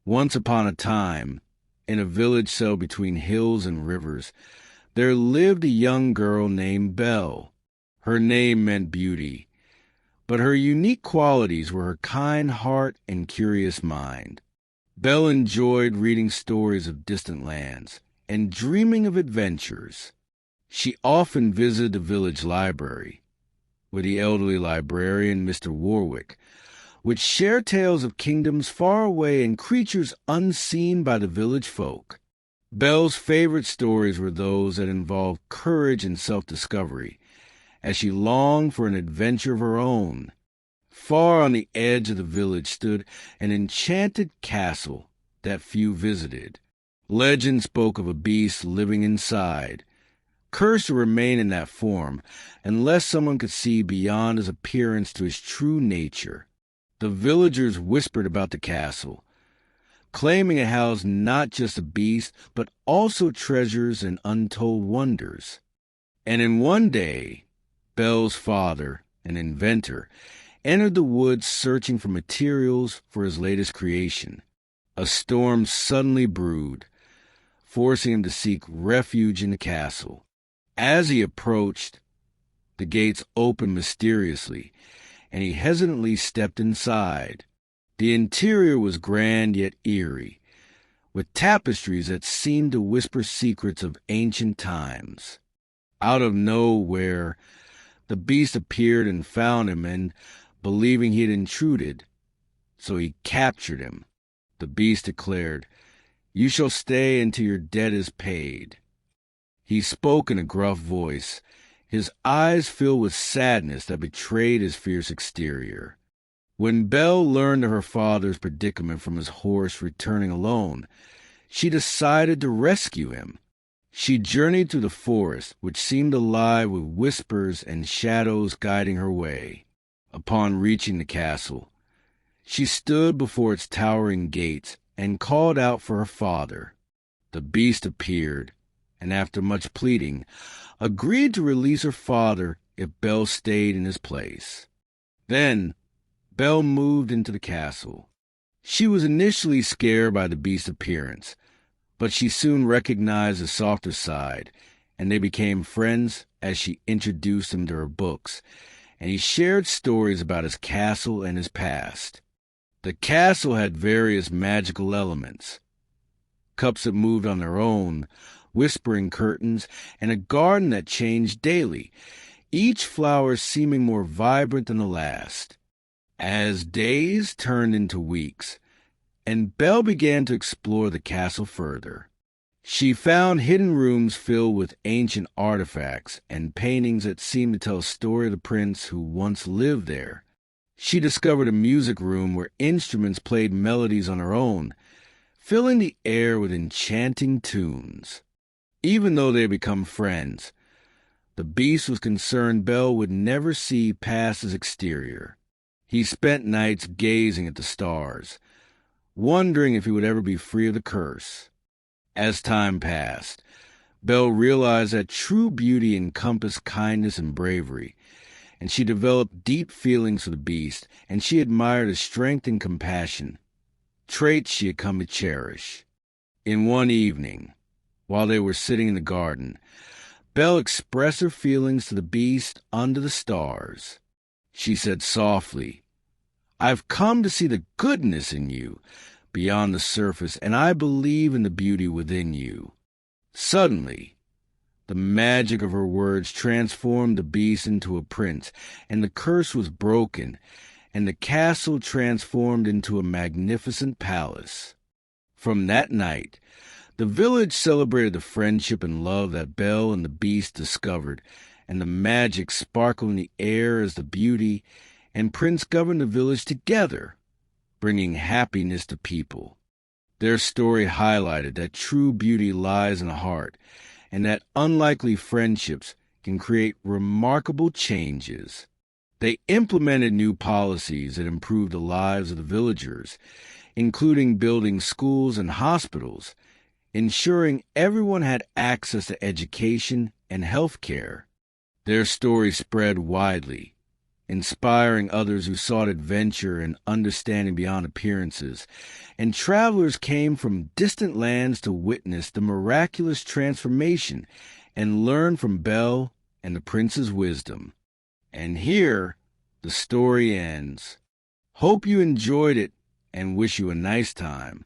Once upon a time, in a village set between hills and rivers, there lived a young girl named Belle. Her name meant beauty, but her unique qualities were her kind heart and curious mind. Belle enjoyed reading stories of distant lands and dreaming of adventures. She often visited the village library with the elderly librarian, Mr. Warwick, which shared tales of kingdoms far away and creatures unseen by the village folk. Belle's favorite stories were those that involved courage and self-discovery, as she longed for an adventure of her own. Far on the edge of the village stood an enchanted castle that few visited. Legend spoke of a beast living inside, cursed to remain in that form unless someone could see beyond his appearance to his true nature. The villagers whispered about the castle, claiming it housed not just a beast, but also treasures and untold wonders. And in one day, Belle's father, an inventor, entered the woods searching for materials for his latest creation. A storm suddenly brewed, forcing him to seek refuge in the castle. As he approached, the gates opened mysteriously, and he hesitantly stepped inside. The interior was grand yet eerie, with tapestries that seemed to whisper secrets of ancient times. Out of nowhere, the beast appeared and found him, and, believing he had intruded, so he captured him. The beast declared, "You shall stay until your debt is paid." He spoke in a gruff voice, his eyes filled with sadness that betrayed his fierce exterior. When Belle learned of her father's predicament from his horse returning alone, she decided to rescue him. She journeyed through the forest, which seemed alive with whispers and shadows guiding her way. Upon reaching the castle, she stood before its towering gates and called out for her father. The beast appeared, and after much pleading, agreed to release her father if Belle stayed in his place. Then, Belle moved into the castle. She was initially scared by the beast's appearance, but she soon recognized the softer side, and they became friends as she introduced him to her books, and he shared stories about his castle and his past. The castle had various magical elements: cups that moved on their own, whispering curtains, and a garden that changed daily, each flower seeming more vibrant than the last. As days turned into weeks, and Belle began to explore the castle further, she found hidden rooms filled with ancient artifacts and paintings that seemed to tell a story of the prince who once lived there. She discovered a music room where instruments played melodies on their own, filling the air with enchanting tunes. Even though they had become friends, the beast was concerned Belle would never see past his exterior. He spent nights gazing at the stars, wondering if he would ever be free of the curse. As time passed, Belle realized that true beauty encompassed kindness and bravery, and she developed deep feelings for the beast, and she admired his strength and compassion, traits she had come to cherish. In one evening, while they were sitting in the garden, Belle expressed her feelings to the beast under the stars. She said softly, "I've come to see the goodness in you beyond the surface, and I believe in the beauty within you." Suddenly, the magic of her words transformed the beast into a prince, and the curse was broken, and the castle transformed into a magnificent palace. From that night, the village celebrated the friendship and love that Belle and the beast discovered, and the magic sparkled in the air as the beauty and prince governed the village together, bringing happiness to people. Their story highlighted that true beauty lies in the heart, and that unlikely friendships can create remarkable changes. They implemented new policies that improved the lives of the villagers, including building schools and hospitals, ensuring everyone had access to education and health care. Their story spread widely, inspiring others who sought adventure and understanding beyond appearances. And travelers came from distant lands to witness the miraculous transformation and learn from Belle and the prince's wisdom. And here, the story ends. Hope you enjoyed it and wish you a nice time.